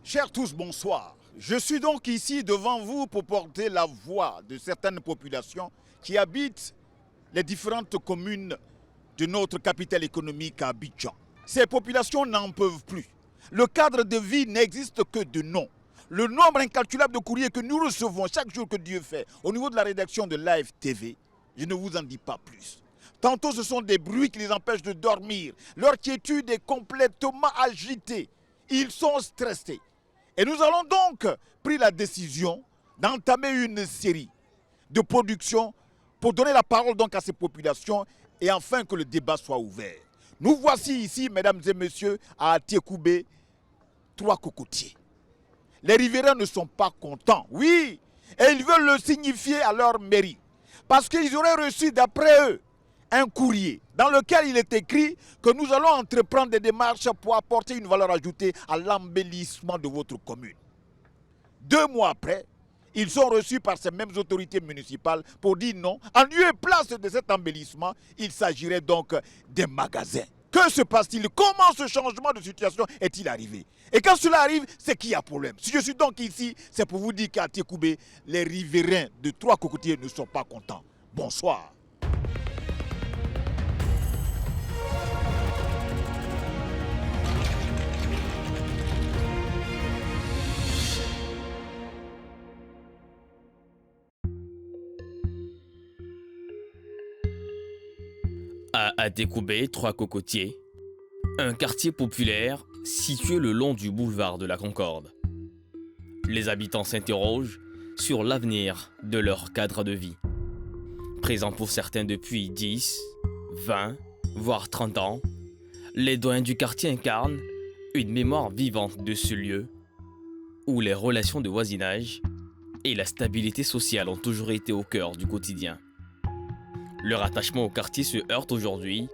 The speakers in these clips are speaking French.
Chers tous, bonsoir. Je suis donc ici devant vous pour porter la voix de certaines populations qui habitent les différentes communes de notre capitale économique à Abidjan. Ces populations n'en peuvent plus. Le cadre de vie n'existe que de nom. Le nombre incalculable de courriers que nous recevons chaque jour que Dieu fait au niveau de la rédaction de Live TV, je ne vous en dis pas plus. Tantôt ce sont des bruits qui les empêchent de dormir. Leur quiétude est complètement agitée. Ils sont stressés. Et nous allons donc pris la décision d'entamer une série de productions pour donner la parole donc à ces populations et enfin que le débat soit ouvert. Nous voici ici, mesdames et messieurs, à Tékoubé, trois cocotiers. Les riverains ne sont pas contents, oui, et ils veulent le signifier à leur mairie. Parce qu'ils auraient reçu, d'après eux, un courrier dans lequel il est écrit que nous allons entreprendre des démarches pour apporter une valeur ajoutée à l'embellissement de votre commune. 2 mois après, ils sont reçus par ces mêmes autorités municipales pour dire non. En lieu et place de cet embellissement, il s'agirait donc des magasins. Que se passe-t-il? Comment ce changement de situation est-il arrivé? Et quand cela arrive, c'est qu'il y a problème. Si je suis donc ici, c'est pour vous dire qu'à Tékoubé, les riverains de Trois Cocotiers ne sont pas contents. Bonsoir. À Tékoubé, Trois Cocotiers, un quartier populaire situé le long du boulevard de la Concorde. Les habitants s'interrogent sur l'avenir de leur cadre de vie. Présent pour certains depuis 10, 20, voire 30 ans, les doyens du quartier incarnent une mémoire vivante de ce lieu où les relations de voisinage et la stabilité sociale ont toujours été au cœur du quotidien. Leur attachement au quartier se heurte aujourd'hui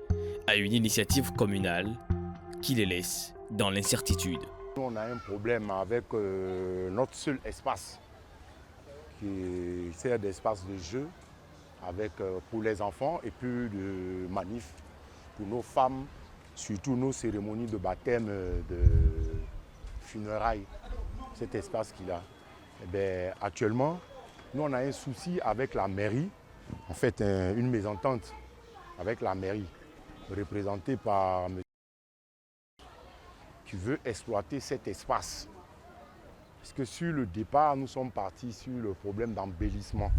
à une initiative communale qui les laisse dans l'incertitude. On a un problème avec notre seul espace qui sert d'espace de jeu pour les enfants et puis de manif pour nos femmes, surtout nos cérémonies de baptême, de funérailles, cet espace qu'il a. Eh bien, actuellement, nous on a un souci avec la mairie. En fait, une mésentente avec la mairie, représentée par M. qui veut exploiter cet espace. Parce que sur le départ, nous sommes partis sur le problème d'embellissement,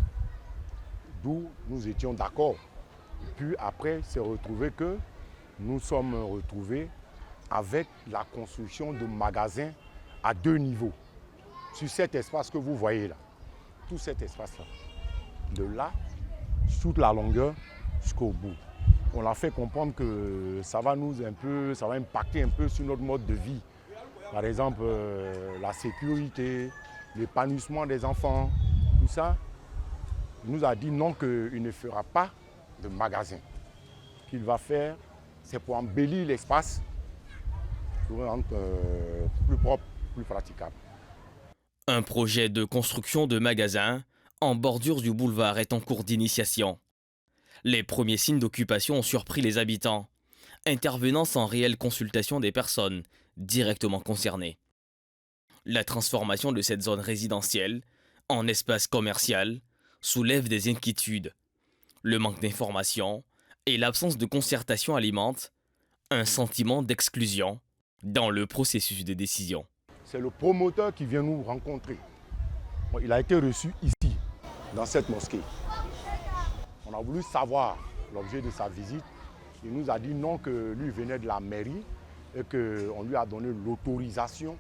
d'où nous étions d'accord. Puis après, c'est retrouvé que nous sommes retrouvés avec la construction de magasins à 2 niveaux. Sur cet espace que vous voyez là, tout cet espace-là. De là, toute la longueur jusqu'au bout. On a fait comprendre que ça va impacter un peu sur notre mode de vie. Par exemple, la sécurité, l'épanouissement des enfants, tout ça. Il nous a dit non, qu'il ne fera pas de magasin. Ce qu'il va faire, c'est pour embellir l'espace, pour le rendre plus propre, plus praticable. Un projet de construction de magasins en bordure du boulevard est en cours d'initiation. Les premiers signes d'occupation ont surpris les habitants, intervenant sans réelle consultation des personnes directement concernées. La transformation de cette zone résidentielle en espace commercial soulève des inquiétudes. Le manque d'information et l'absence de concertation alimentent un sentiment d'exclusion dans le processus de décision. C'est le promoteur qui vient nous rencontrer. Il a été reçu ici, dans cette mosquée. On a voulu savoir l'objet de sa visite. Il nous a dit non, que lui venait de la mairie et qu'on lui a donné l'autorisation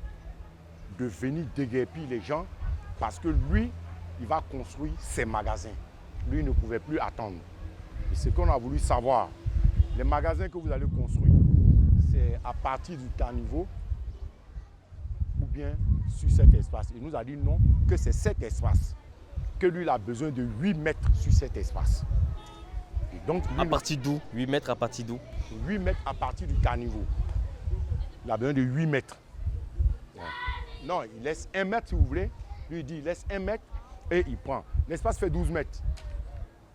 de venir déguerpir les gens parce que lui, il va construire ses magasins. Lui, il ne pouvait plus attendre. Et ce qu'on a voulu savoir, les magasins que vous allez construire, c'est à partir du caniveau ou bien sur cet espace. Il nous a dit non, que c'est cet espace, que lui, il a besoin de 8 mètres sur cet espace. Et donc, à partir d'où? 8 mètres à partir d'où? 8 mètres à partir du caniveau. Il a besoin de 8 mètres. Ouais. Non, il laisse 1 mètre si vous voulez. Lui, il dit, il laisse 1 mètre et il prend. L'espace fait 12 mètres.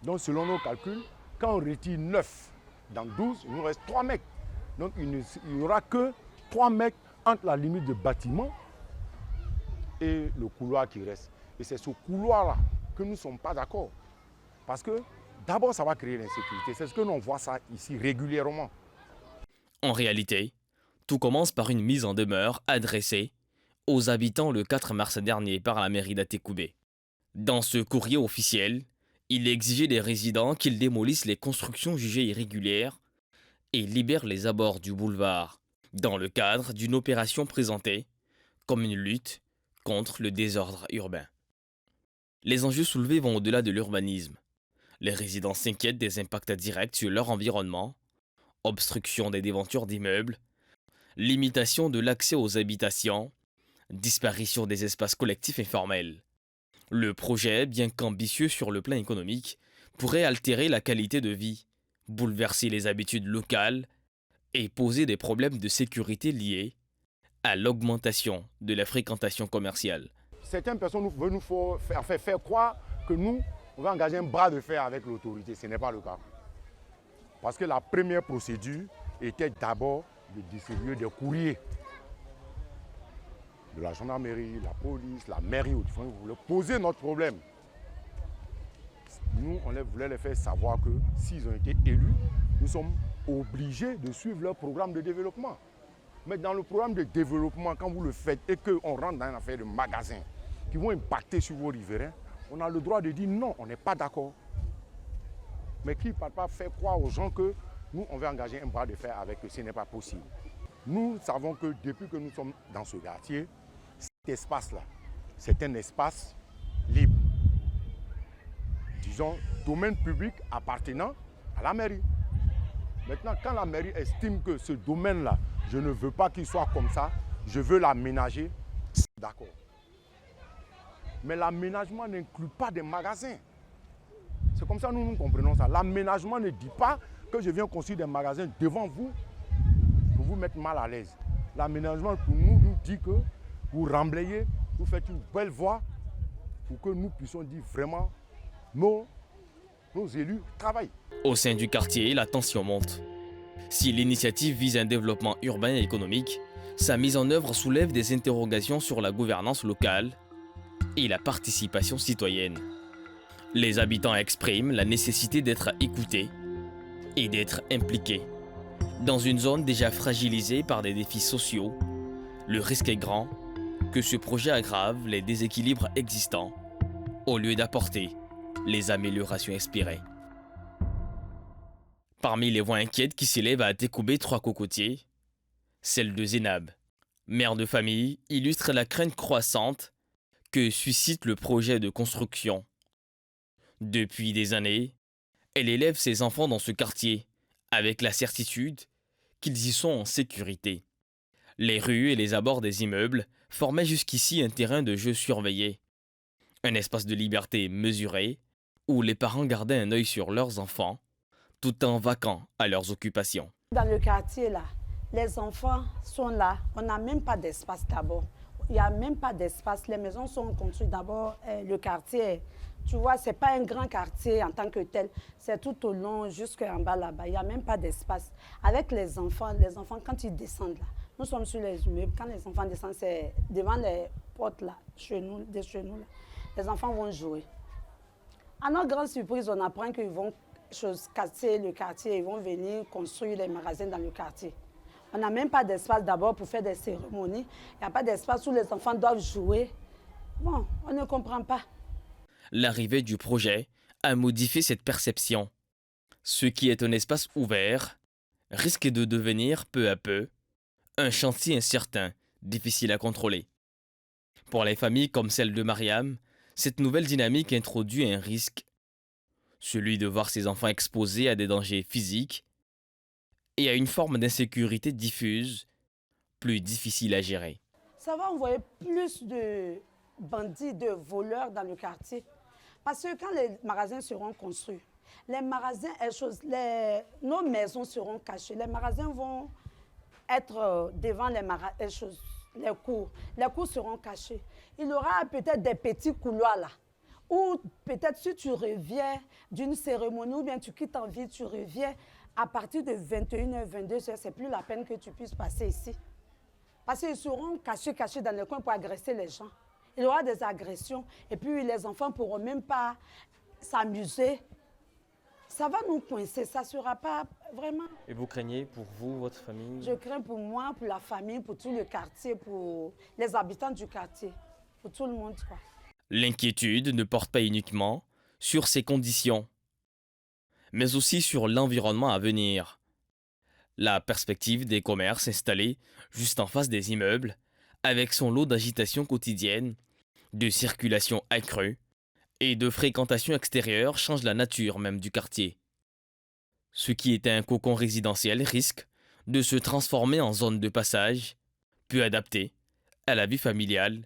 Donc, selon nos calculs, quand on retire 9 dans 12, il nous reste 3 mètres. Donc, il n'y aura que 3 mètres entre la limite de bâtiment et le couloir qui reste. Et c'est ce couloir-là que nous ne sommes pas d'accord. Parce que d'abord, ça va créer l'insécurité. C'est ce que l'on voit ça ici régulièrement. En réalité, tout commence par une mise en demeure adressée aux habitants le 4 mars dernier par la mairie d'Atécoubé. Dans ce courrier officiel, il exigeait des résidents qu'ils démolissent les constructions jugées irrégulières et libèrent les abords du boulevard, dans le cadre d'une opération présentée comme une lutte contre le désordre urbain. Les enjeux soulevés vont au-delà de l'urbanisme. Les résidents s'inquiètent des impacts directs sur leur environnement, obstruction des déventures d'immeubles, limitation de l'accès aux habitations, disparition des espaces collectifs informels. Le projet, bien qu'ambitieux sur le plan économique, pourrait altérer la qualité de vie, bouleverser les habitudes locales et poser des problèmes de sécurité liés à l'augmentation de la fréquentation commerciale. Certaines personnes veulent nous faire croire que nous, on va engager un bras de fer avec l'autorité. Ce n'est pas le cas. Parce que la première procédure était d'abord de distribuer des courriers de la gendarmerie, la police, la mairie, vous voulez poser notre problème. Nous, on voulait les faire savoir que s'ils ont été élus, nous sommes obligés de suivre leur programme de développement. Mais dans le programme de développement, quand vous le faites et qu'on rentre dans une affaire de magasins qui vont impacter sur vos riverains, on a le droit de dire non, on n'est pas d'accord. Mais qui ne peut pas faire croire aux gens que nous, on veut engager un bras de fer avec eux, ce n'est pas possible. Nous savons que depuis que nous sommes dans ce quartier, cet espace-là, c'est un espace libre. Disons, domaine public appartenant à la mairie. Maintenant, quand la mairie estime que ce domaine-là, je ne veux pas qu'il soit comme ça, je veux l'aménager, d'accord. Mais l'aménagement n'inclut pas des magasins. C'est comme ça que nous comprenons ça. L'aménagement ne dit pas que je viens construire des magasins devant vous pour vous mettre mal à l'aise. L'aménagement pour nous dit que vous remblayez, vous faites une belle voie pour que nous puissions dire vraiment nos élus travaillent. Au sein du quartier, la tension monte. Si l'initiative vise un développement urbain et économique, sa mise en œuvre soulève des interrogations sur la gouvernance locale et la participation citoyenne. Les habitants expriment la nécessité d'être écoutés et d'être impliqués. Dans une zone déjà fragilisée par des défis sociaux, le risque est grand que ce projet aggrave les déséquilibres existants au lieu d'apporter les améliorations espérées. Parmi les voix inquiètes qui s'élèvent à Atécoubé Trois Cocotiers, celle de Zénab, mère de famille, illustre la crainte croissante que suscite le projet de construction. Depuis des années, elle élève ses enfants dans ce quartier avec la certitude qu'ils y sont en sécurité. Les rues et les abords des immeubles formaient jusqu'ici un terrain de jeu surveillé, un espace de liberté mesuré où les parents gardaient un œil sur leurs enfants tout en vaquant à leurs occupations. Dans le quartier, là, les enfants sont là. On n'a même pas d'espace d'abord. Il n'y a même pas d'espace. Les maisons sont construites d'abord. Le quartier, tu vois, ce n'est pas un grand quartier en tant que tel. C'est tout au long, jusqu'en bas là-bas. Il n'y a même pas d'espace. Avec les enfants, quand ils descendent là, nous sommes sur les immeubles. Quand les enfants descendent, c'est devant les portes là, chez nous, là. Les enfants vont jouer. À notre grande surprise, on apprend qu'ils vont casser le quartier, ils vont venir construire les magasins dans le quartier. On n'a même pas d'espace d'abord pour faire des cérémonies. Il n'y a pas d'espace où les enfants doivent jouer. Bon, on ne comprend pas. L'arrivée du projet a modifié cette perception. Ce qui est un espace ouvert risque de devenir peu à peu un chantier incertain, difficile à contrôler. Pour les familles comme celle de Mariam, cette nouvelle dynamique introduit un risque, celui de voir ses enfants exposés à des dangers physiques et à une forme d'insécurité diffuse, plus difficile à gérer. Ça va envoyer plus de bandits, de voleurs dans le quartier. Parce que quand les magasins seront construits, nos maisons seront cachées. Les magasins vont être devant les cours. Les cours seront cachés. Il y aura peut-être des petits couloirs là. Ou peut-être si tu reviens d'une cérémonie ou bien tu quittes en ville, tu reviens à partir de 21h, 22h, c'est plus la peine que tu puisses passer ici. Parce qu'ils seront cachés dans le coin pour agresser les gens. il y aura des agressions. Et puis les enfants ne pourront même pas s'amuser. Ça va nous coincer, ça ne sera pas vraiment. Et vous craignez pour vous, votre famille? Je crains pour moi, pour la famille, pour tout le quartier, pour les habitants du quartier, pour tout le monde, quoi. L'inquiétude ne porte pas uniquement sur ces conditions, mais aussi sur l'environnement à venir. La perspective des commerces installés juste en face des immeubles, avec son lot d'agitation quotidienne, de circulation accrue et de fréquentation extérieure change la nature même du quartier. Ce qui était un cocon résidentiel risque de se transformer en zone de passage, peu adaptée à la vie familiale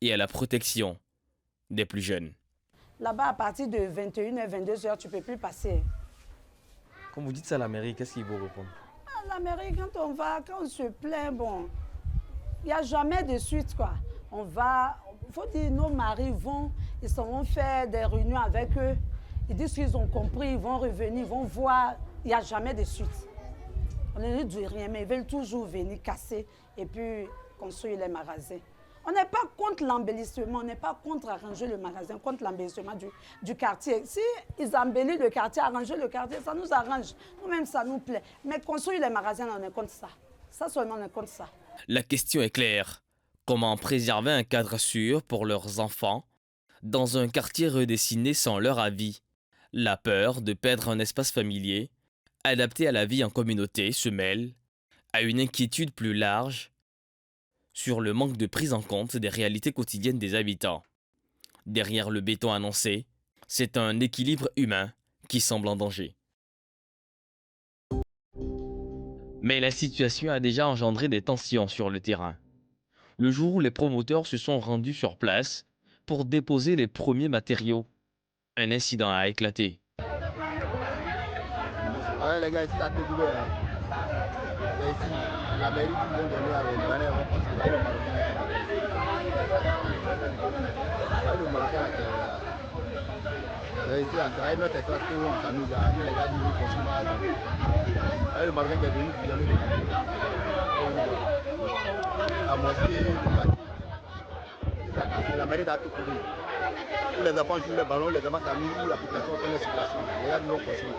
et à la protection des plus jeunes. Là-bas, à partir de 21h, 22h, tu ne peux plus passer. Quand vous dites ça à la mairie, qu'est-ce qu'ils vous répondent? À la mairie, quand on se plaint, bon, il n'y a jamais de suite, quoi. On va, il faut dire, nos maris vont, ils s'en vont faire des réunions avec eux. Ils disent qu'ils ont compris, ils vont revenir, ils vont voir. Il n'y a jamais de suite. On ne dit rien, mais ils veulent toujours venir casser et puis construire les magasins. On n'est pas contre l'embellissement, on n'est pas contre arranger le magasin, contre l'embellissement du quartier. Si ils embellissent le quartier, arranger le quartier, ça nous arrange. Nous-mêmes, ça nous plaît. Mais construire les magasins, on est contre ça. Ça seulement, on est contre ça. La question est claire. Comment préserver un cadre sûr pour leurs enfants dans un quartier redessiné sans leur avis? La peur de perdre un espace familier, adapté à la vie en communauté, se mêle à une inquiétude plus large sur le manque de prise en compte des réalités quotidiennes des habitants. Derrière le béton annoncé, c'est un équilibre humain qui semble en danger. Mais la situation a déjà engendré des tensions sur le terrain. Le jour où les promoteurs se sont rendus sur place pour déposer les premiers matériaux, un incident a éclaté. Ouais, les gars, ici, t'as découvert. C'est ici, la mairie qui nous a donné avec les bananes, on pense que c'est le Marocain. Ici, on travaille notre espace pour on s'amuse là. Nous, les gars, nous construisons là. Le Marocain qui est venu, il a mis la moitié du bâtiment. La mairie a tout couru. Tous les enfants jouent le ballon, les enfants s'amusent, la population connaît la situation. Les gars, nous, on construit.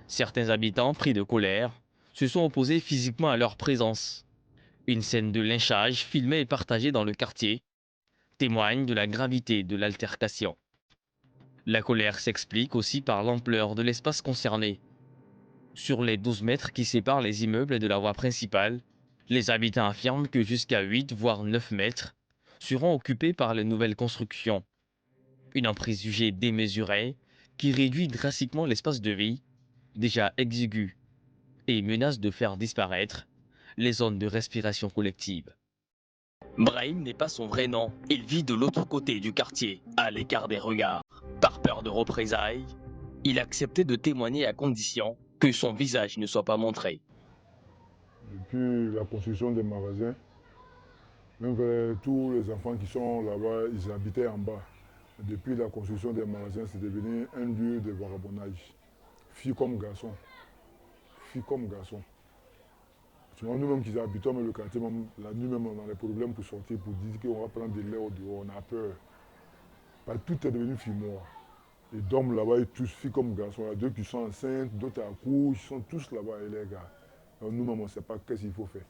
Certains habitants, pris de colère, se sont opposés physiquement à leur présence. Une scène de lynchage filmée et partagée dans le quartier témoigne de la gravité de l'altercation. La colère s'explique aussi par l'ampleur de l'espace concerné. Sur les 12 mètres qui séparent les immeubles de la voie principale, les habitants affirment que jusqu'à 8 voire 9 mètres seront occupés par les nouvelles constructions. Une emprise jugée démesurée qui réduit drastiquement l'espace de vie, déjà exigu, et menace de faire disparaître les zones de respiration collective. Brahim n'est pas son vrai nom. Il vit de l'autre côté du quartier, à l'écart des regards. Par peur de représailles, il a accepté de témoigner à condition que son visage ne soit pas montré. Depuis la construction des magasins, même tous les enfants qui sont là-bas, ils habitaient en bas. Depuis la construction des magasins, c'est devenu un lieu de vagabondage. Filles comme garçons. Filles comme garçons. Nous-mêmes qui habitons le quartier, même, la nuit même, on a des problèmes pour sortir, pour dire qu'on va prendre de l'air au dehors, on a peur. Parce que tout est devenu fumoir. Ils dorment là-bas, ils tous filles comme garçons. Il y a deux qui sont enceintes, d'autres à couche, ils sont tous là-bas, et les gars. Donc nous-mêmes, on ne sait pas qu'est-ce qu'il faut faire.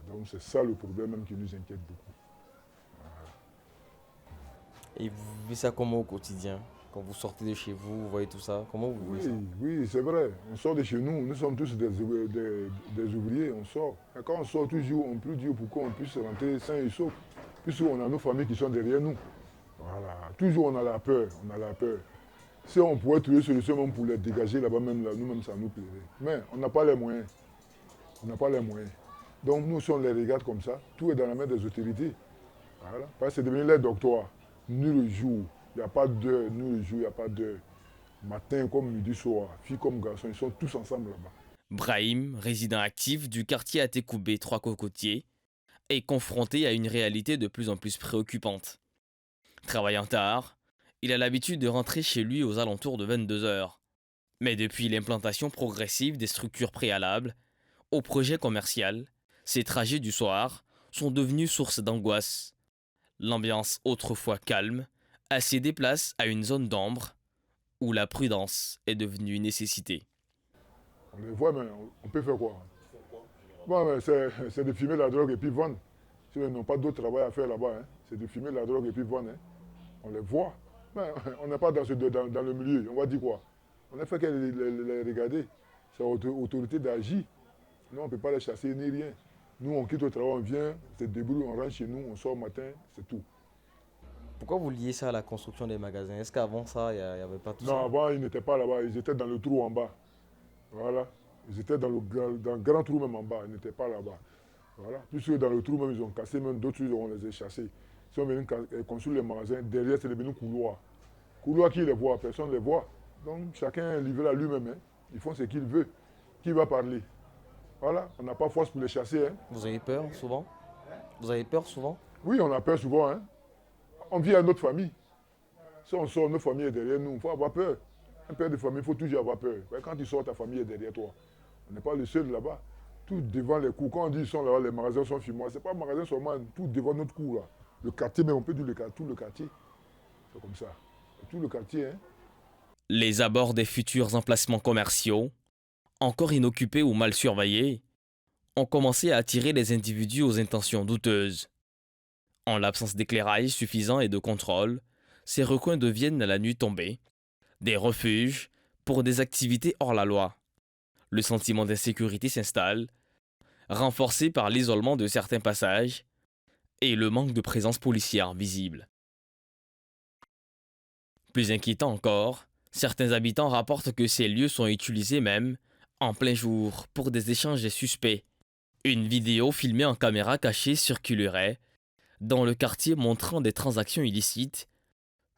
Donc c'est ça le problème même qui nous inquiète beaucoup. Et vous vivez ça comment au quotidien? Quand vous sortez de chez vous, vous voyez tout ça, comment vous vivez ça? Oui, c'est vrai. On sort de chez nous, nous sommes tous des ouvriers, on sort. Et quand on sort toujours, on peut dire pourquoi on puisse rentrer sain et sauf. Puisqu'on a nos familles qui sont derrière nous. Voilà. Toujours on a la peur, Si on pouvait trouver une solution même pour les dégager là-bas, même là, nous-mêmes, ça nous plairait. Mais on n'a pas les moyens. Donc nous, si on les regarde comme ça, tout est dans la main des autorités. Voilà. Parce que c'est devenu les doctoires. Nul le jour, il n'y a pas d'heure, nul le jour, il n'y a pas d'heure. Matin comme midi, soir, filles comme garçons, ils sont tous ensemble là-bas. Brahim, résident actif du quartier Atekoubé 3 Cocotiers, est confronté à une réalité de plus en plus préoccupante. Travaillant tard, il a l'habitude de rentrer chez lui aux alentours de 22h. Mais depuis l'implantation progressive des structures préalables au projet commercial, ses trajets du soir sont devenues source d'angoisse. L'ambiance autrefois calme a cédé place à une zone d'ombre où la prudence est devenue une nécessité. On les voit, mais on peut faire quoi? Bon, mais c'est de fumer la drogue et puis vendre. Si ils n'ont pas d'autre travail à faire là-bas, hein, c'est de fumer la drogue et puis vendre. Hein. On les voit. Mais on n'est pas dans le milieu. On va dire quoi? On a fait qu'à les regarder. C'est l'autorité d'agir. Nous, on ne peut pas les chasser ni rien. Nous, on quitte le travail, on vient, on se débrouille, on rentre chez nous, on sort au matin, c'est tout. Pourquoi vous liez ça à la construction des magasins? Est-ce qu'avant ça, il n'y avait pas tout ça? Non, avant, ils n'étaient pas là-bas. Ils étaient dans le trou en bas. Voilà. Ils étaient dans le grand trou même en bas. Ils n'étaient pas là-bas. Voilà. Puisque dans le trou même, ils ont cassé même d'autres choses, on les a chassés. Ils sont venus construire les magasins. Derrière, c'est devenu couloir. Couloir, qui les voit? Personne ne les voit. Donc, chacun est livré à lui-même. Hein. Ils font ce qu'il veut. Qui va parler? Voilà. On n'a pas force pour les chasser. Hein. Vous avez peur souvent? Vous avez peur souvent? Oui, on a peur souvent. Hein. On vit à notre famille. Si on sort, notre famille est derrière nous. Il faut avoir peur. Un père de famille, il faut toujours avoir peur. Quand tu sors, ta famille est derrière toi. On n'est pas le seul là-bas. Tout devant les cours. Quand on dit qu'ils sont là-bas, les magasins sont fumoirs. Ce n'est pas un magasin seulement, tout devant notre cour. Là. Le quartier, mais on peut dire tout le quartier. C'est comme ça. Tout le quartier. Hein. Les abords des futurs emplacements commerciaux, encore inoccupés ou mal surveillés, ont commencé à attirer les individus aux intentions douteuses. En l'absence d'éclairage suffisant et de contrôle, ces recoins deviennent à la nuit tombée des refuges pour des activités hors la loi. Le sentiment d'insécurité s'installe, renforcé par l'isolement de certains passages et le manque de présence policière visible. Plus inquiétant encore, certains habitants rapportent que ces lieux sont utilisés même en plein jour pour des échanges suspects. Une vidéo filmée en caméra cachée circulerait dans le quartier montrant des transactions illicites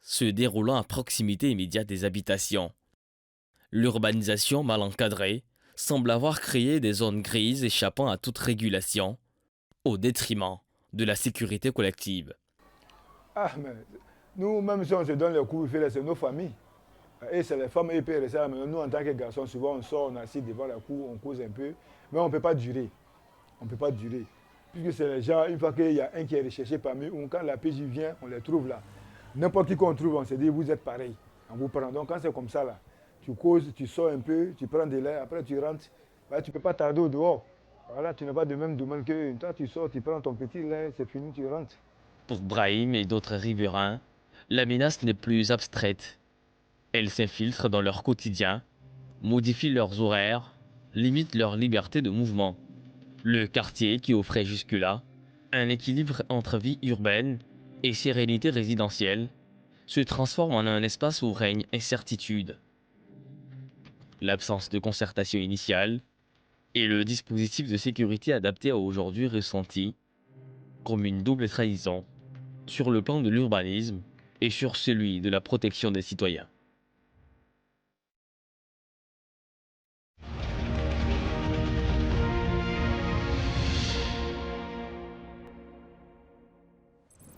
se déroulant à proximité immédiate des habitations. L'urbanisation mal encadrée semble avoir créé des zones grises échappant à toute régulation, au détriment de la sécurité collective. Ah, mais nous, même si on se donne les coups, c'est nos familles. Et c'est les femmes et pères, ça. Nous, en tant que garçons, souvent on sort, on est assis devant la cour, on cause un peu, mais on ne peut pas durer. On ne peut pas durer. Puisque c'est les gens, une fois qu'il y a un qui est recherché parmi eux, quand la PJ vient, on les trouve là. N'importe qui qu'on trouve, on se dit, vous êtes pareil. On vous prend. Donc quand c'est comme ça, là, tu causes, tu sors un peu, tu prends de l'air, après tu rentres. Bah, tu ne peux pas tarder au dehors. Voilà, tu n'as pas de même domaine que toi, tu sors, tu prends ton petit lait, c'est fini, tu rentres. Pour Brahim et d'autres riverains, la menace n'est plus abstraite. Elle s'infiltre dans leur quotidien, modifie leurs horaires, limite leur liberté de mouvement. Le quartier qui offrait jusque-là un équilibre entre vie urbaine et sérénité résidentielle se transforme en un espace où règne incertitude. L'absence de concertation initiale et le dispositif de sécurité adapté à aujourd'hui ressenti comme une double trahison sur le plan de l'urbanisme et sur celui de la protection des citoyens.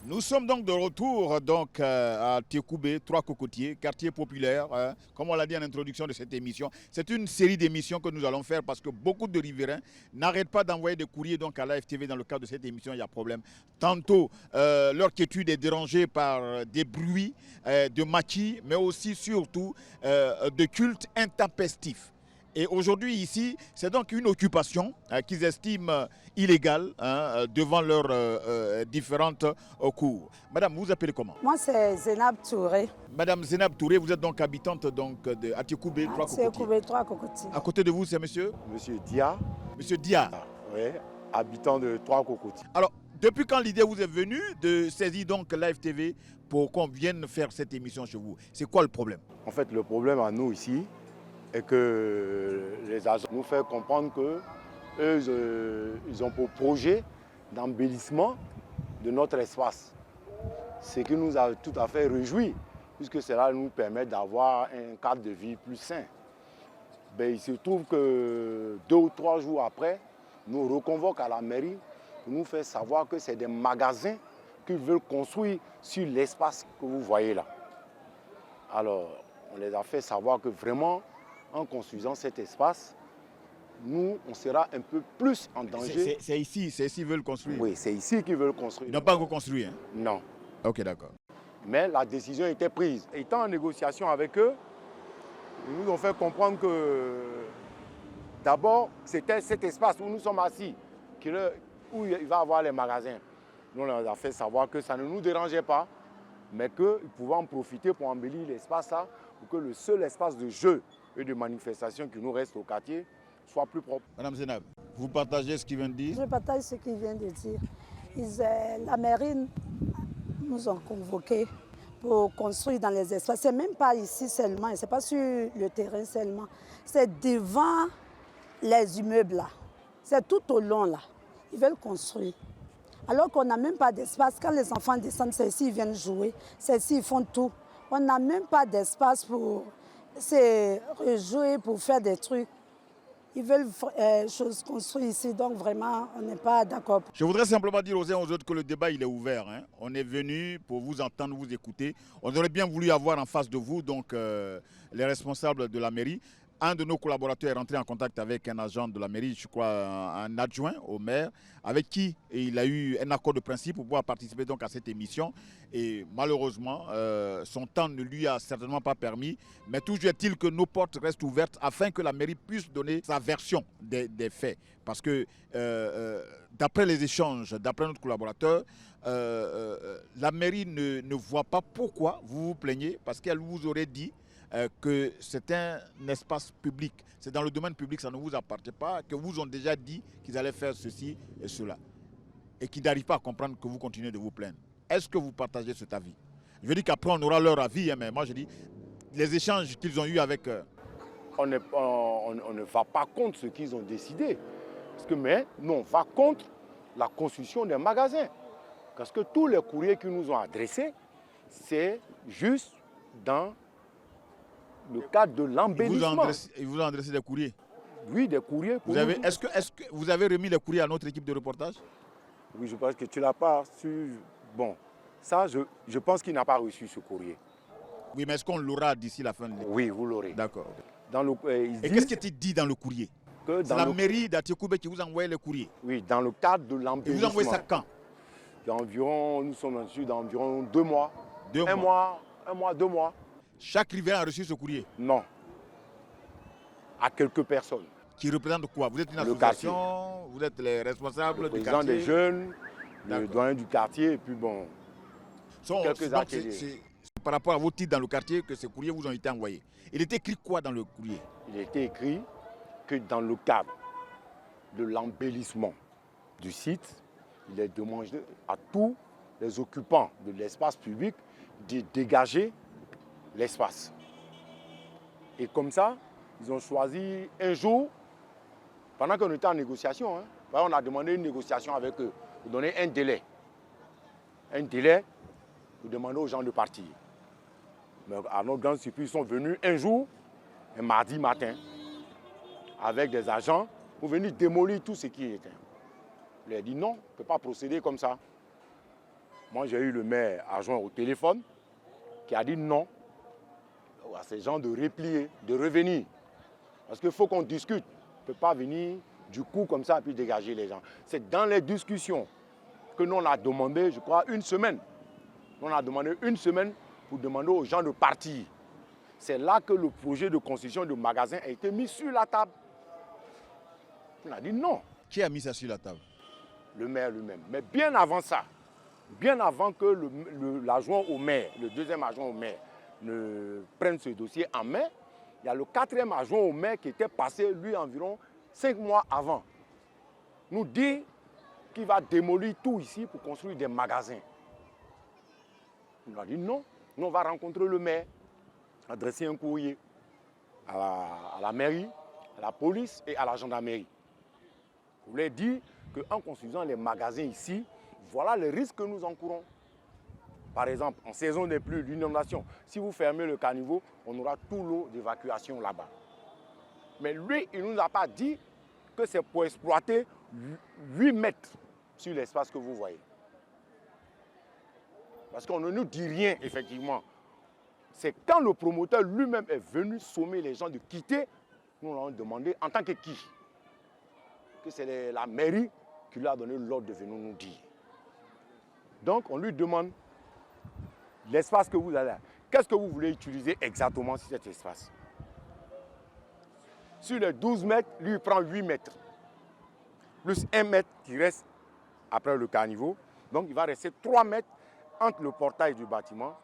Nous sommes donc de retour à Tékoubé, Trois Cocotiers, quartier populaire, hein, comme on l'a dit en introduction de cette émission. C'est une série d'émissions que nous allons faire parce que beaucoup de riverains n'arrêtent pas d'envoyer des courriers donc à l'AFTV dans le cadre de cette émission. Il y a problème. Tantôt, leur quiétude est dérangée par des bruits de maquis, mais aussi surtout de cultes intempestifs. Et aujourd'hui ici, c'est donc une occupation qu'ils estiment illégale devant leurs différentes cours. Madame, vous vous appelez comment? Moi, c'est Zénab Touré. Madame Zénab Touré, vous êtes donc habitante donc, de Atikoubé, Trois Cocotiers. Atikoubé, Trois Cocotiers. À côté de vous, c'est monsieur? Monsieur Dia, Monsieur Dia. oui, habitant de Trois Cocotiers. Alors, depuis quand l'idée vous est venue de saisir donc l'AFTV pour qu'on vienne faire cette émission chez vous? C'est quoi le problème? En fait, le problème à nous ici est que les agents nous font comprendre qu'eux, ils ont pour projet d'embellissement de notre espace. Ce qui nous a tout à fait réjouis, puisque cela nous permet d'avoir un cadre de vie plus sain. Ben, il se trouve que 2 ou 3 jours après, nous reconvoquent à la mairie pour nous faire savoir que c'est des magasins qu'ils veulent construire sur l'espace que vous voyez là. Alors, on les a fait savoir que vraiment, en construisant cet espace, nous, on sera un peu plus en danger. C'est ici qu'ils veulent construire. Oui, c'est ici qu'ils veulent construire. Ils n'ont pas encore construit. Hein? Non. Ok, d'accord. Mais la décision était prise. Étant en négociation avec eux, ils nous ont fait comprendre que d'abord, c'était cet espace où nous sommes assis, où il va y avoir les magasins. Nous, on leur a fait savoir que ça ne nous dérangeait pas, mais qu'ils pouvaient en profiter pour embellir l'espace là, pour que le seul espace de jeu et de manifestation qui nous reste au quartier soit plus propre. Madame Zenab, vous partagez ce qu'il vient de dire? Je partage ce qu'il vient de dire. La mairie nous ont convoqués pour construire dans les espaces. Ce n'est même pas ici seulement, ce n'est pas sur le terrain seulement. C'est devant les immeubles là. C'est tout au long là. Ils veulent construire. Alors qu'on n'a même pas d'espace. Quand les enfants descendent, c'est ici ils viennent jouer. C'est ici ils font tout. On n'a même pas d'espace pour se rejouer, pour faire des trucs. Ils veulent choses construites ici, donc vraiment, on n'est pas d'accord. Je voudrais simplement dire aux uns aux autres que le débat il est ouvert. Hein. On est venu pour vous entendre, vous écouter. On aurait bien voulu avoir en face de vous donc, les responsables de la mairie. Un de nos collaborateurs est rentré en contact avec un agent de la mairie, je crois un adjoint au maire, avec qui il a eu un accord de principe pour pouvoir participer donc à cette émission. Et malheureusement, son temps ne lui a certainement pas permis. Mais toujours est-il que nos portes restent ouvertes afin que la mairie puisse donner sa version des faits. Parce que d'après les échanges, d'après notre collaborateur, la mairie ne voit pas pourquoi vous vous plaignez, parce qu'elle vous aurait dit que c'est un espace public, c'est dans le domaine public, ça ne vous appartient pas, que vous ont déjà dit qu'ils allaient faire ceci et cela, et qu'ils n'arrivent pas à comprendre que vous continuez de vous plaindre. Est-ce que vous partagez cet avis? Je veux dire qu'après on aura leur avis, hein, mais moi je dis, les échanges qu'ils ont eus avec... On ne va pas contre ce qu'ils ont décidé, mais nous on va contre la construction des magasins. Parce que tous les courriers qu'ils nous ont adressés, c'est juste dans le cadre de l'embellissement. Ils vous ont adressé des courriers? Oui, des courriers. Est-ce que vous avez remis les courriers à notre équipe de reportage? Oui, je pense que tu ne l'as pas su. Bon, ça, je pense qu'il n'a pas reçu ce courrier. Oui, mais est-ce qu'on l'aura d'ici la fin de l'émission? Oui, vous l'aurez. D'accord. Et qu'est-ce qui était dit dans le courrier? C'est la mairie d'Atikoubé qui vous a envoyé les courriers? Oui, dans le cadre de l'embellissement. Et vous envoyez ça quand? Nous sommes dessus d'environ 2 mois. 2 mois. 2 mois. Chaque riverain a reçu ce courrier? Non. À quelques personnes. Qui représentent quoi? Vous êtes une association? Vous êtes les responsables du quartier? Le président des jeunes, le doyen du quartier, et puis bon, quelques ateliers. C'est par rapport à vos titres dans le quartier que ces courriers vous ont été envoyés. Il était écrit quoi dans le courrier? Il était écrit que dans le cadre de l'embellissement du site, il est demandé à tous les occupants de l'espace public de dégager l'espace. Et comme ça, ils ont choisi un jour, pendant qu'on était en négociation, hein, on a demandé une négociation avec eux, pour donner un délai. Un délai pour demander aux gens de partir. Mais à notre grande surprise, ils sont venus un jour, un mardi matin, avec des agents pour venir démolir tout ce qui était. Je leur ai dit non, on ne peut pas procéder comme ça. Moi, j'ai eu le maire adjoint au téléphone qui a dit non à ces gens de replier, de revenir. Parce qu'il faut qu'on discute. On ne peut pas venir du coup comme ça et puis dégager les gens. C'est dans les discussions que nous on a demandé, je crois, 1 semaine. Nous on a demandé 1 semaine pour demander aux gens de partir. C'est là que le projet de construction de magasin a été mis sur la table. On a dit non. Qui a mis ça sur la table? Le maire lui-même. Mais bien avant ça, bien avant que l'adjoint au maire, le deuxième adjoint au maire, ne prenne ce dossier en main, il y a le 4e adjoint au maire qui était passé, lui, environ 5 mois avant, nous dit qu'il va démolir tout ici pour construire des magasins. On a dit non, nous on va rencontrer le maire, adresser un courrier à la mairie, à la police et à la gendarmerie. Vous voulez dire qu'en construisant les magasins ici, voilà les risques que nous encourons. Par exemple, en saison des pluies, l'inondation, si vous fermez le caniveau, on aura tout l'eau d'évacuation là-bas. Mais lui, il ne nous a pas dit que c'est pour exploiter 8 mètres sur l'espace que vous voyez. Parce qu'on ne nous dit rien, effectivement. C'est quand le promoteur lui-même est venu sommer les gens de quitter, nous l'avons demandé en tant que qui? que c'est la mairie qui lui a donné l'ordre de venir nous dire. Donc, on lui demande l'espace que vous avez. Qu'est-ce que vous voulez utiliser exactement sur cet espace? Sur les 12 mètres, lui, il prend 8 mètres. Plus 1 mètre qui reste après le caniveau. Donc, il va rester 3 mètres entre le portail du bâtiment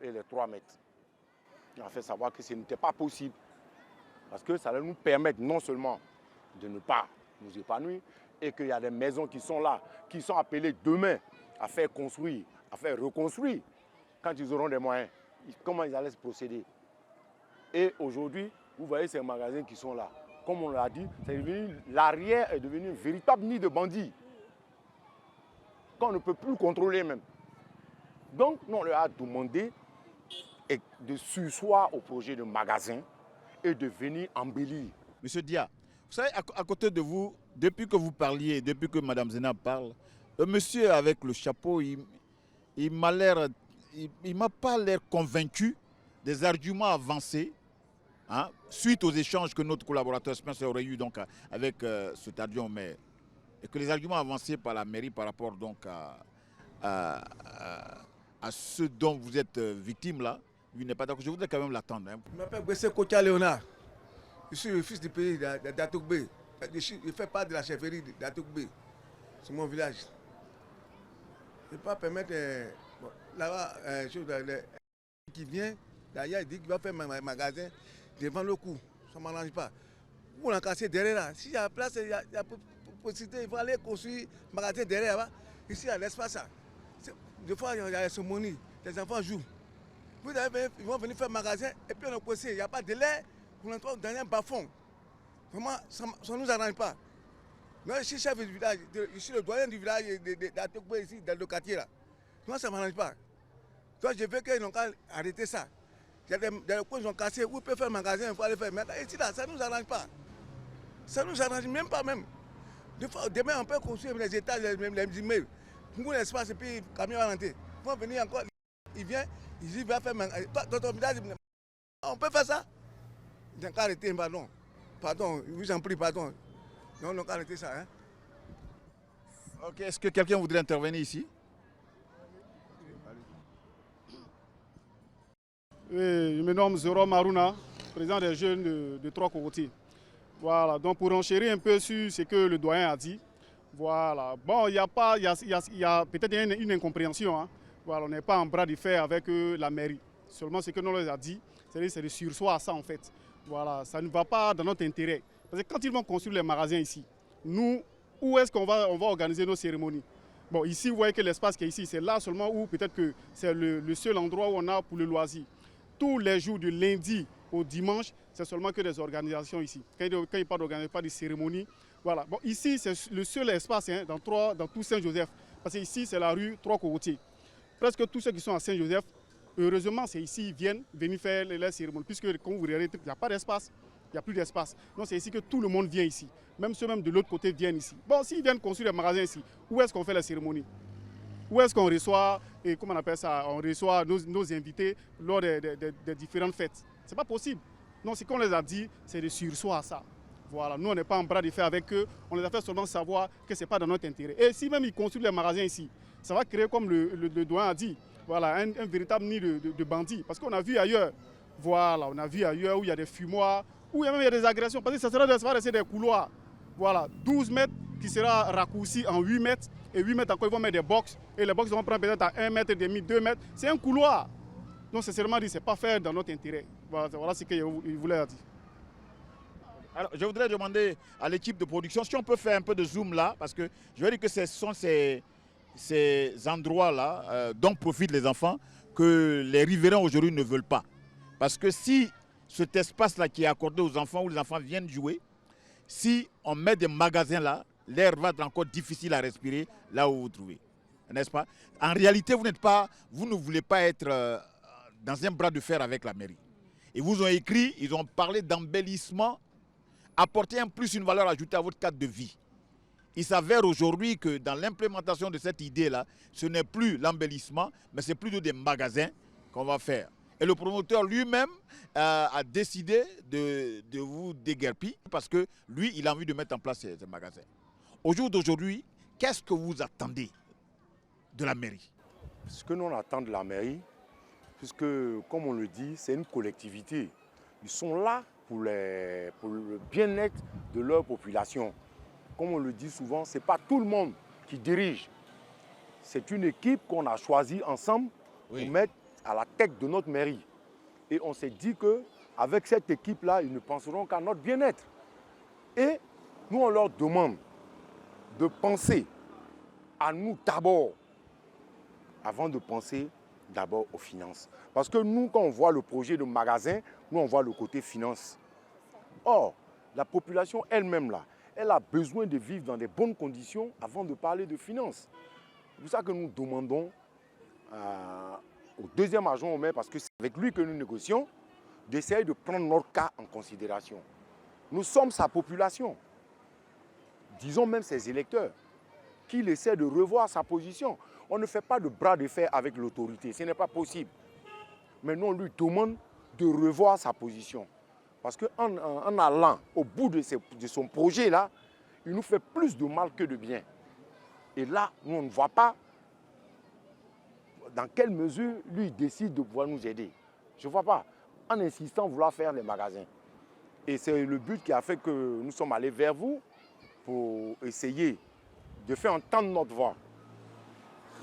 et les 3 mètres. Il a fait savoir que ce n'était pas possible. Parce que ça allait nous permettre non seulement de ne pas nous épanouir, et qu'il y a des maisons qui sont là, qui sont appelées demain à faire construire, à faire reconstruire. Quand ils auront des moyens, comment ils allaient se procéder? Et aujourd'hui, vous voyez ces magasins qui sont là. Comme on l'a dit, l'arrière est devenu un véritable nid de bandits, qu'on ne peut plus contrôler même. Donc, nous, on leur a demandé de surseoir au projet de magasin et de venir embellir. Monsieur Dia, vous savez, à côté de vous, depuis que vous parliez, depuis que Mme Zena parle, le monsieur avec le chapeau, il m'a pas l'air convaincu des arguments avancés, hein, suite aux échanges que notre collaborateur Spencer aurait eu donc avec ce Tadion Maire, et que les arguments avancés par la mairie par rapport donc à ce dont vous êtes victime là, lui n'est pas d'accord. Je voudrais quand même l'attendre. Hein. Je m'appelle Bessé Kocha Léonard. Je suis le fils du pays d'Atoukbé. Je fais part de la chefferie d'Atoukbé. C'est mon village. Je ne peux pas permettre là-bas qui vient d'ailleurs, il dit qu'il va faire un magasin devant le coup. Ça ne m'arrange pas. Vous l'en cassez derrière là. S'il y a place, il y a possibilité, il faut aller construire un magasin derrière là. Ici, il y a l'espace. Des fois, il y a la cérémonie. Les enfants jouent. Ils vont venir faire un magasin et puis on est coincé. Il n'y a pas de lait. On est dans un bas-fond. Vraiment, ça ne nous arrange pas. Moi, je suis chef du village, je suis le doyen du village d'Atoukbé ici, dans le quartier là. Moi, ça ne m'arrange pas. Toi, je veux qu'ils n'ont qu'à arrêter ça. Il y a des coins qui sont cassés, où ils peuvent faire un magasin, il faut aller faire. Mais ici là, ça ne nous arrange pas. Ça ne nous arrange même pas même. Demain, on peut construire les étages, les immeubles. Pour l'espace, et puis le camion va rentrer. Ils vont venir encore, il vient, il va faire un magasin. Dans ton village, on peut faire ça. Ils n'ont qu'à arrêter, pardon. Pardon, je vous en prie, pardon. Non, on n'a qu'à arrêter ça. Hein. Ok, est-ce que quelqu'un voudrait intervenir ici? Oui, je me nomme Zoro Maruna, président des jeunes de Trois Cocotiers. Voilà, donc pour enchérir un peu sur ce que le doyen a dit, voilà. Bon, il y a peut-être une incompréhension. Hein. Voilà, on n'est pas en bras de fer avec la mairie. Seulement ce que nous leur a dit, c'est de sursoir à ça en fait. Voilà, ça ne va pas dans notre intérêt. Parce que quand ils vont construire les magasins ici, nous, où est-ce qu'on va organiser nos cérémonies? Bon, ici, vous voyez que l'espace qui est ici, c'est là seulement où peut-être que c'est le seul endroit où on a pour le loisir. Tous les jours du lundi au dimanche, c'est seulement que des organisations ici. Quand il n'y a pas d'organisation, pas de cérémonie. Voilà. Bon, ici, c'est le seul espace hein, dans tout Saint-Joseph. Parce que ici, c'est la rue Trois Cocotiers. Presque tous ceux qui sont à Saint-Joseph, heureusement, c'est ici, ils viennent venir faire les cérémonies. Puisque, comme vous regardez, il n'y a pas d'espace. Il n'y a plus d'espace. Donc c'est ici que tout le monde vient ici. Même ceux de l'autre côté viennent ici. Bon, s'ils viennent construire des magasins ici, où est-ce qu'on fait la cérémonie? Où est-ce qu'on reçoit, et comment on appelle ça, on reçoit nos invités lors des différentes fêtes? C'est pas possible. Non, ce qu'on les a dit, c'est de sursoir à ça. Voilà, nous on n'est pas en bras de fer avec eux, on les a fait seulement savoir que ce n'est pas dans notre intérêt. Et si même ils construisent les magasins ici, ça va créer, comme le doyen a dit, voilà, un véritable nid de bandits. Parce qu'on a vu ailleurs, voilà, on a vu ailleurs où il y a des fumoirs, où il y a des agressions, parce que ça va rester des couloirs. Voilà, 12 mètres qui sera raccourci en 8 mètres, et 8 mètres encore, ils vont mettre des box, et les box vont prendre peut-être à 1 mètre et demi, 2 mètres. C'est un couloir. Donc, sincèrement dit, ce n'est pas faire dans notre intérêt. Voilà ce qu'il voulait dire. Alors, je voudrais demander à l'équipe de production si on peut faire un peu de zoom là, parce que je veux dire que ce sont ces endroits-là dont profitent les enfants que les riverains aujourd'hui ne veulent pas. Parce que si cet espace-là qui est accordé aux enfants, où les enfants viennent jouer, si on met des magasins là, l'air va être encore difficile à respirer là où vous vous trouvez. N'est-ce pas? En réalité, vous ne voulez pas être dans un bras de fer avec la mairie. Ils vous ont écrit, ils ont parlé d'embellissement, apporter une valeur ajoutée à votre cadre de vie. Il s'avère aujourd'hui que dans l'implémentation de cette idée-là, ce n'est plus l'embellissement, mais c'est plutôt des magasins qu'on va faire. Et le promoteur lui-même a décidé de vous déguerpir parce que lui, il a envie de mettre en place ces magasins. Au jour d'aujourd'hui, qu'est-ce que vous attendez de la mairie? Ce que nous on attend de la mairie, puisque, comme on le dit, c'est une collectivité. Ils sont là pour le bien-être de leur population. Comme on le dit souvent, ce n'est pas tout le monde qui dirige. C'est une équipe qu'on a choisie ensemble pour mettre à la tête de notre mairie. Et on s'est dit qu'avec cette équipe-là, ils ne penseront qu'à notre bien-être. Et nous, on leur demande de penser à nous d'abord, avant de penser d'abord aux finances. Parce que nous, quand on voit le projet de magasin, nous, on voit le côté finance. Or, la population elle-même, là, elle a besoin de vivre dans des bonnes conditions avant de parler de finances. C'est pour ça que nous demandons au deuxième agent au maire, parce que c'est avec lui que nous négocions, d'essayer de prendre notre cas en considération. Nous sommes sa population, disons même ses électeurs, qu'il essaie de revoir sa position. On ne fait pas de bras de fer avec l'autorité, ce n'est pas possible. Mais nous, on lui demande de revoir sa position. Parce qu'en allant au bout de son projet-là, il nous fait plus de mal que de bien. Et là, nous, on ne voit pas dans quelle mesure lui décide de pouvoir nous aider. Je ne vois pas, en insistant vouloir faire les magasins. Et c'est le but qui a fait que nous sommes allés vers vous pour essayer de faire entendre notre voix.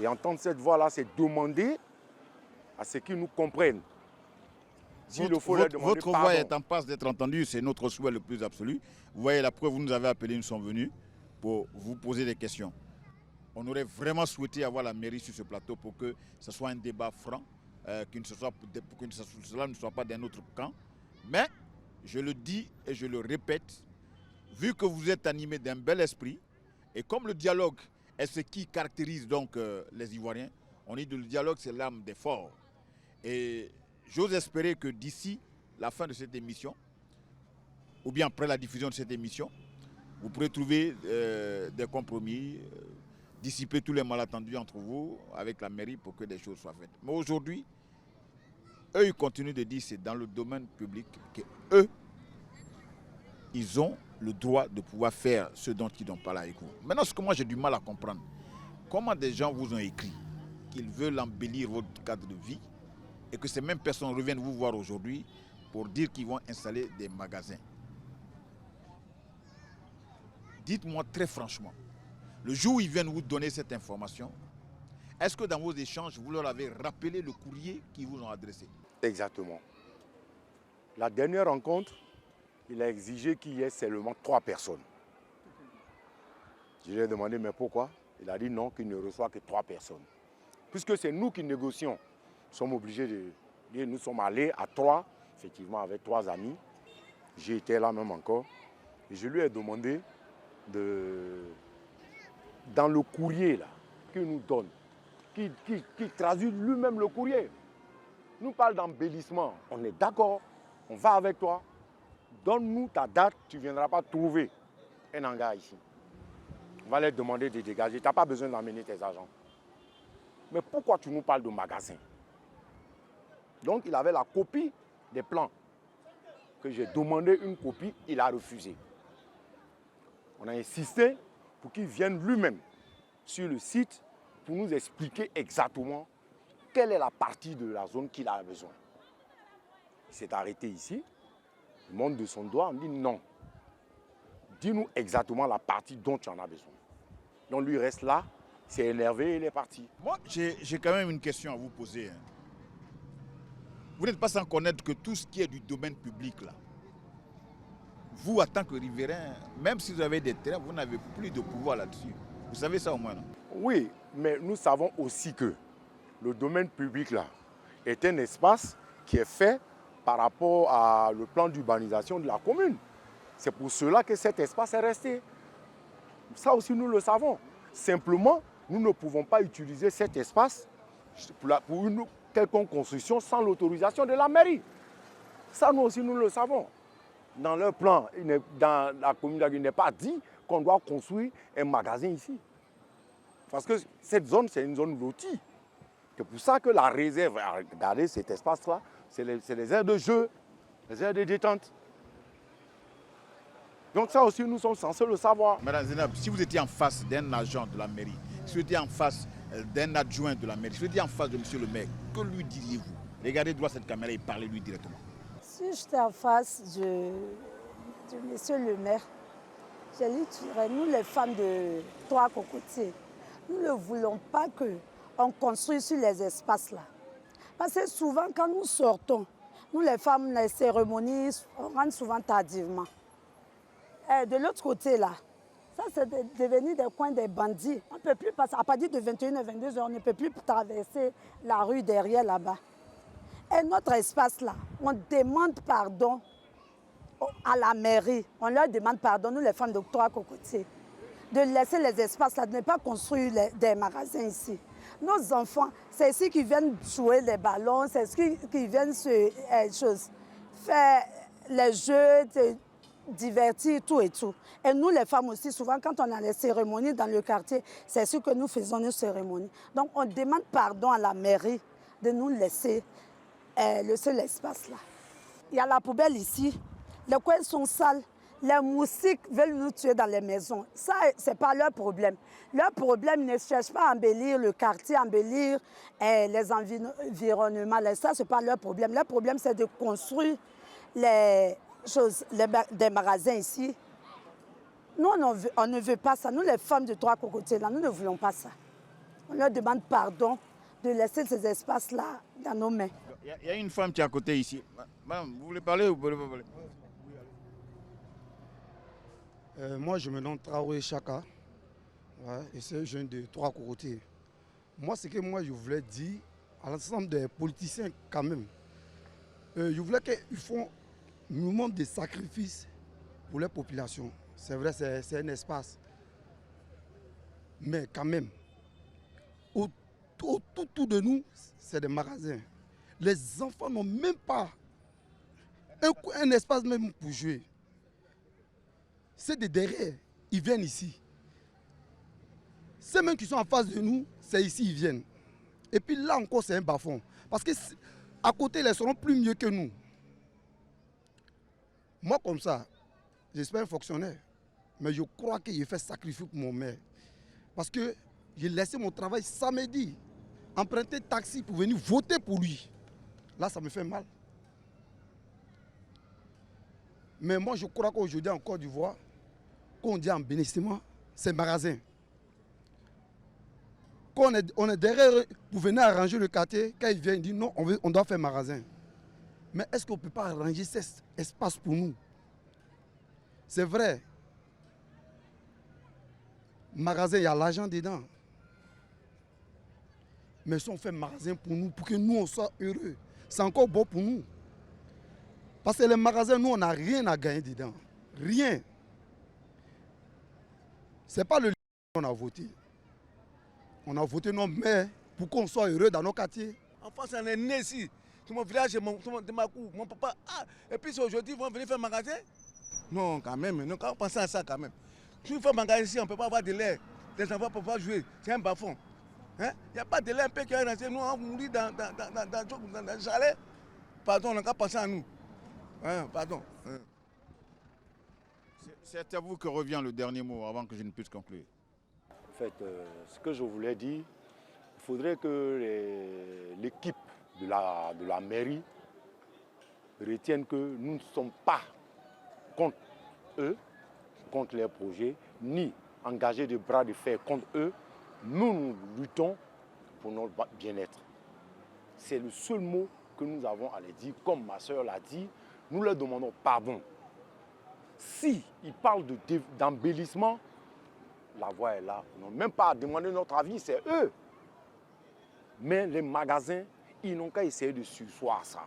Et entendre cette voix-là, c'est demander à ce qu'ils nous comprennent. Votre voix est en passe d'être entendue, c'est notre souhait le plus absolu. Vous voyez la preuve, vous nous avez appelés, nous sommes venus pour vous poser des questions. On aurait vraiment souhaité avoir la mairie sur ce plateau pour que ce soit un débat franc, que cela ne soit pas d'un autre camp. Mais, je le dis et je le répète, vu que vous êtes animé d'un bel esprit, et comme le dialogue est ce qui caractérise donc les Ivoiriens, on dit que le dialogue c'est l'âme des forts. Et j'ose espérer que d'ici la fin de cette émission, ou bien après la diffusion de cette émission, vous pourrez trouver des compromis, dissiper tous les malentendus entre vous avec la mairie pour que des choses soient faites. Mais aujourd'hui, eux, ils continuent de dire que c'est dans le domaine public qu'eux, ils ont le droit de pouvoir faire ce dont ils n'ont pas là avec vous. Maintenant, ce que moi j'ai du mal à comprendre, comment des gens vous ont écrit qu'ils veulent embellir votre cadre de vie et que ces mêmes personnes reviennent vous voir aujourd'hui pour dire qu'ils vont installer des magasins. Dites-moi très franchement, le jour où ils viennent vous donner cette information, est-ce que dans vos échanges, vous leur avez rappelé le courrier qu'ils vous ont adressé? Exactement. La dernière rencontre, il a exigé qu'il y ait seulement 3 personnes. Je lui ai demandé, mais pourquoi? Il a dit non, qu'il ne reçoit que 3 personnes. Puisque c'est nous qui négocions, nous sommes obligés de... Nous sommes allés à 3, effectivement, avec 3 amis. J'ai été là même encore. Et je lui ai demandé dans le courrier là, qu'il nous donne, qu'il traduit lui-même le courrier. Nous parle d'embellissement. On est d'accord, on va avec toi. Donne-nous ta date, tu ne viendras pas trouver un hangar ici. On va leur demander de dégager. Tu n'as pas besoin d'emmener tes agents. Mais pourquoi tu nous parles de magasin? Donc il avait la copie des plans. Que j'ai demandé une copie, il a refusé. On a insisté pour qu'il vienne lui-même sur le site pour nous expliquer exactement quelle est la partie de la zone qu'il a besoin. Il s'est arrêté ici, il monte de son doigt, on me dit non. Dis-nous exactement la partie dont tu en as besoin. Donc lui reste là, s'est énervé et il est parti. Moi, j'ai quand même une question à vous poser. Vous n'êtes pas sans connaître que tout ce qui est du domaine public, là, vous, en tant que riverain, même si vous avez des terrains, vous n'avez plus de pouvoir là-dessus. Vous savez ça au moins, non? Oui, mais nous savons aussi que le domaine public, là, est un espace qui est fait par rapport à le plan d'urbanisation de la commune. C'est pour cela que cet espace est resté. Ça aussi, nous le savons. Simplement, nous ne pouvons pas utiliser cet espace pour une quelconque construction sans l'autorisation de la mairie. Ça, nous aussi, nous le savons. Dans leur plan, dans la commune, il n'est pas dit qu'on doit construire un magasin ici. Parce que cette zone, c'est une zone lotie. C'est pour ça que la réserve a gardé cet espace-là C'est les aires de jeu, les aires de détente. Donc ça aussi, nous sommes censés le savoir. Madame Zainab, si vous étiez en face d'un agent de la mairie, si vous étiez en face d'un adjoint de la mairie, si vous étiez en face de monsieur le maire, que lui diriez-vous? Regardez droit cette caméra et parlez-lui directement. Si j'étais en face de monsieur le maire, je lui dirais, nous les femmes de Trois Cocotiers, nous ne voulons pas qu'on construise sur les espaces là. Parce que souvent quand nous sortons, nous les femmes, les cérémonies, on rentre souvent tardivement. Et de l'autre côté là, ça c'est devenu des coins des bandits. On ne peut plus passer, à partir de 21h, 22h, on ne peut plus traverser la rue derrière là-bas. Et notre espace là, on demande pardon à la mairie. On leur demande pardon, nous les femmes de Trois Cocotiers, de laisser les espaces là, de ne pas construire des magasins ici. Nos enfants, c'est ici qu'ils viennent jouer les ballons, c'est ici qu'ils viennent faire les jeux, divertir, tout et tout. Et nous les femmes aussi, souvent quand on a les cérémonies dans le quartier, c'est ce que nous faisons, nos cérémonies. Donc on demande pardon à la mairie de nous laisser le seul espace là. Il y a la poubelle ici, les coins sont sales, les moustiques veulent nous tuer dans les maisons. Ça, ce n'est pas leur problème. Leur problème, ils ne cherchent pas à embellir le quartier, embellir les environnements. Ça, ce n'est pas leur problème. Leur problème, c'est de construire des magasins ici. Nous, on ne veut pas ça. Nous, les femmes de Trois Cocotiers, là, nous ne voulons pas ça. On leur demande pardon de laisser ces espaces-là dans nos mains. Il y a une femme qui est à côté ici. Madame, vous voulez parler ou vous voulez pas parler? Moi, je me nomme Traoré Chaka. Ouais, et c'est un jeune de Trois Cocotiers. Moi, ce que je voulais dire à l'ensemble des politiciens quand même, je voulais qu'ils font un minimum de sacrifices pour les populations. C'est vrai, c'est un espace. Mais quand même, autour de nous, c'est des magasins. Les enfants n'ont même pas un espace même pour jouer. C'est des derrière, ils viennent ici. Ceux mêmes qui sont en face de nous, c'est ici ils viennent. Et puis là encore, c'est un bas-fond. Parce que à côté, ils seront plus mieux que nous. Moi, comme ça, je suis pas un fonctionnaire. Mais je crois que j'ai fait sacrifice pour mon maire. Parce que j'ai laissé mon travail samedi, emprunter taxi pour venir voter pour lui. Là, ça me fait mal. Mais moi, je crois qu'aujourd'hui, en Côte d'Ivoire, quand on dit en bénissement, c'est magasin. Quand on est derrière pour venir arranger le quartier, quand ils viennent, ils disent non, on doit faire magasin. Mais est-ce qu'on ne peut pas arranger cet espace pour nous? C'est vrai. Magasin, il y a l'argent dedans. Mais si on fait magasin pour nous, pour que nous, on soit heureux, c'est encore bon pour nous. Parce que les magasins, nous, on n'a rien à gagner dedans. Rien. Ce n'est pas le qu'on a voté. On a voté nos maires pour qu'on soit heureux dans nos quartiers. En France, on est né ici. Tout mon village, mon papa. Ah, et puis aujourd'hui, ils vont venir faire un magasin? Non, quand même. Non, quand on pense à ça, quand même. Si on fait un magasin ici, on ne peut pas avoir de l'air. Les enfants ne peuvent pas jouer. C'est un bas-fond. Il n'y a pas de l'air un peu qui est rentré. Nous, on mourit dans le chalet. Pardon, on n'a qu'à penser à nous. Pardon. C'est à vous que revient le dernier mot avant que je ne puisse conclure. En fait, ce que je voulais dire, il faudrait que l'équipe de la mairie retienne que nous ne sommes pas contre eux, contre leurs projets, ni engagés de bras de fer contre eux. Nous luttons pour notre bien-être. C'est le seul mot que nous avons à les dire. Comme ma soeur l'a dit, nous leur demandons pardon. Si ils parlent d'embellissement, la voix est là. Ils n'ont même pas à demander notre avis, c'est eux. Mais les magasins, ils n'ont qu'à essayer de surseoir ça.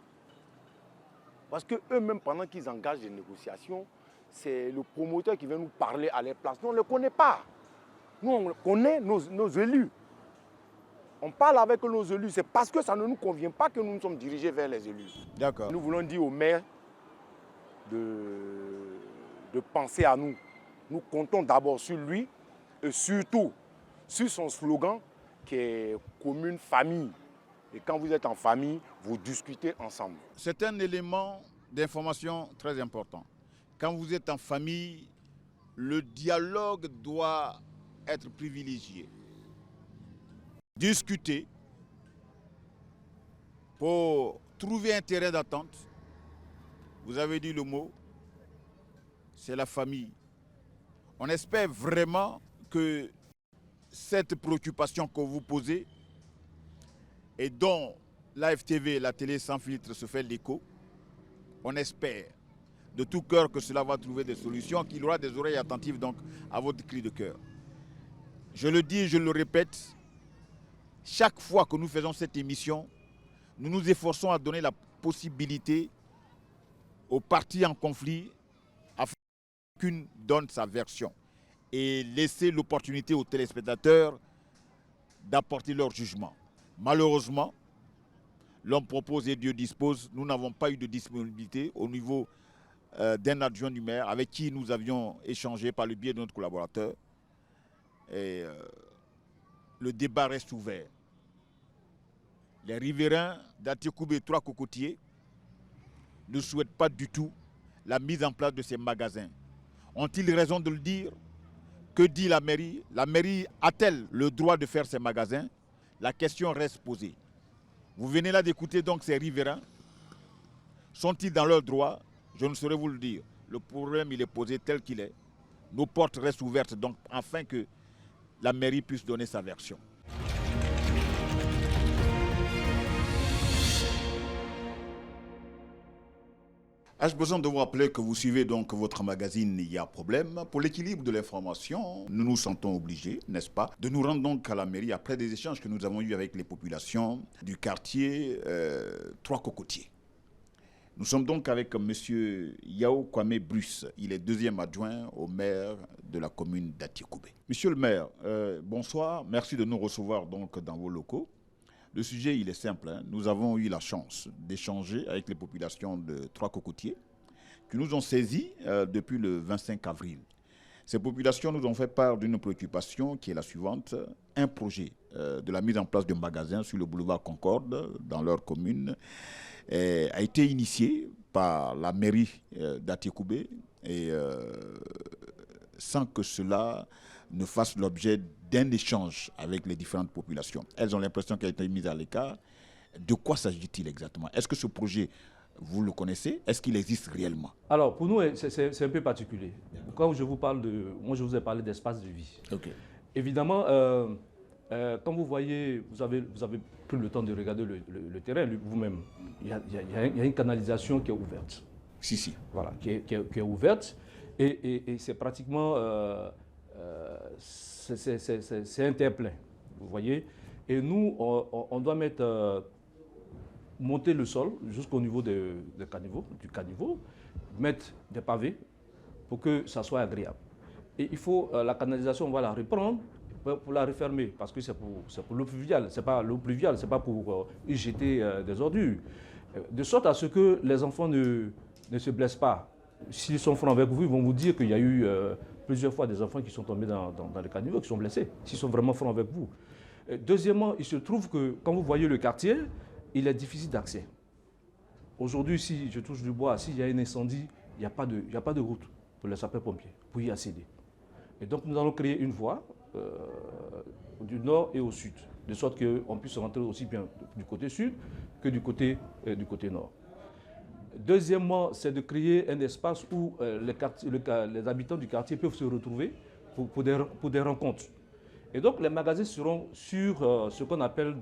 Parce qu'eux-mêmes, pendant qu'ils engagent des négociations, c'est le promoteur qui vient nous parler à leur place. Nous, on ne le connaît pas. Nous, on connaît nos élus. On parle avec nos élus. C'est parce que ça ne nous convient pas que nous nous sommes dirigés vers les élus. D'accord. Nous voulons dire au maire de penser à nous. Nous comptons d'abord sur lui et surtout sur son slogan qui est commune famille. Et quand vous êtes en famille, vous discutez ensemble. C'est un élément d'information très important. Quand vous êtes en famille, le dialogue doit être privilégié. Discuter pour trouver un terrain d'attente. Vous avez dit le mot, c'est la famille. On espère vraiment que cette préoccupation que vous posez et dont l'AFTV, la télé sans filtre, se fait l'écho, on espère de tout cœur que cela va trouver des solutions, qu'il aura des oreilles attentives donc à votre cri de cœur. Je le dis et je le répète, chaque fois que nous faisons cette émission, nous nous efforçons à donner la possibilité aux parties en conflit afin qu'une donne sa version et laisser l'opportunité aux téléspectateurs d'apporter leur jugement. Malheureusement, l'homme propose et Dieu dispose. Nous n'avons pas eu de disponibilité au niveau d'un adjoint du maire avec qui nous avions échangé par le biais de notre collaborateur. Et le débat reste ouvert. Les riverains d'Atikoubé et Trois Cocotiers ne souhaitent pas du tout la mise en place de ces magasins. Ont-ils raison de le dire? Que dit la mairie? La mairie a-t-elle le droit de faire ces magasins? La question reste posée. Vous venez là d'écouter donc ces riverains. Sont-ils dans leurs droits? Je ne saurais vous le dire. Le problème, il est posé tel qu'il est. Nos portes restent ouvertes donc afin que la mairie puisse donner sa version. Ai-je besoin de vous rappeler que vous suivez donc votre magazine Il y a problème? Pour l'équilibre de l'information, nous nous sentons obligés, n'est-ce pas, de nous rendre donc à la mairie après des échanges que nous avons eus avec les populations du quartier Trois Cocotiers. Nous sommes donc avec M. Yao Kwame Bruce. Il est deuxième adjoint au maire de la commune d'Atikoubé. Monsieur le maire, bonsoir. Merci de nous recevoir donc dans vos locaux. Le sujet, il est simple. Nous avons eu la chance d'échanger avec les populations de Trois Cocotiers qui nous ont saisis depuis le 25 avril. Ces populations nous ont fait part d'une préoccupation qui est la suivante. Un projet de la mise en place d'un magasin sur le boulevard Concorde dans leur commune a été initié par la mairie d'Atikoubé et sans que cela ne fasse l'objet d'un échange avec les différentes populations. Elles ont l'impression qu'elle a été mise à l'écart. De quoi s'agit-il exactement? Est-ce que ce projet, vous le connaissez? Est-ce qu'il existe réellement? Alors, pour nous, c'est un peu particulier. Quand je vous parle de... Moi, je vous ai parlé d'espace de vie. Okay. Évidemment, quand vous voyez, vous avez pris le temps de regarder le terrain vous-même. Il y a une canalisation qui est ouverte. Si. Voilà, qui est ouverte. Et c'est pratiquement... c'est un terre-plein, vous voyez. Et nous, on doit monter le sol jusqu'au niveau du caniveau, mettre des pavés pour que ça soit agréable. Et il faut, la canalisation, on va la reprendre pour la refermer, parce que c'est pour l'eau pluviale, c'est pas l'eau pluviale, c'est pas pour y jeter des ordures. De sorte à ce que les enfants ne se blessent pas. S'ils sont francs avec vous, ils vont vous dire qu'il y a eu plusieurs fois des enfants qui sont tombés dans le caniveau, qui sont blessés, s'ils sont vraiment francs avec vous. Deuxièmement, il se trouve que quand vous voyez le quartier, il est difficile d'accès. Aujourd'hui, si je touche du bois, s'il y a un incendie, il n'y a pas de route pour les sapeurs-pompiers, pour y accéder. Et donc nous allons créer une voie du nord et au sud, de sorte qu'on puisse rentrer aussi bien du côté sud que du côté nord. Deuxièmement, c'est de créer un espace où les habitants du quartier peuvent se retrouver pour des rencontres. Et donc les magasins seront sur ce qu'on appelle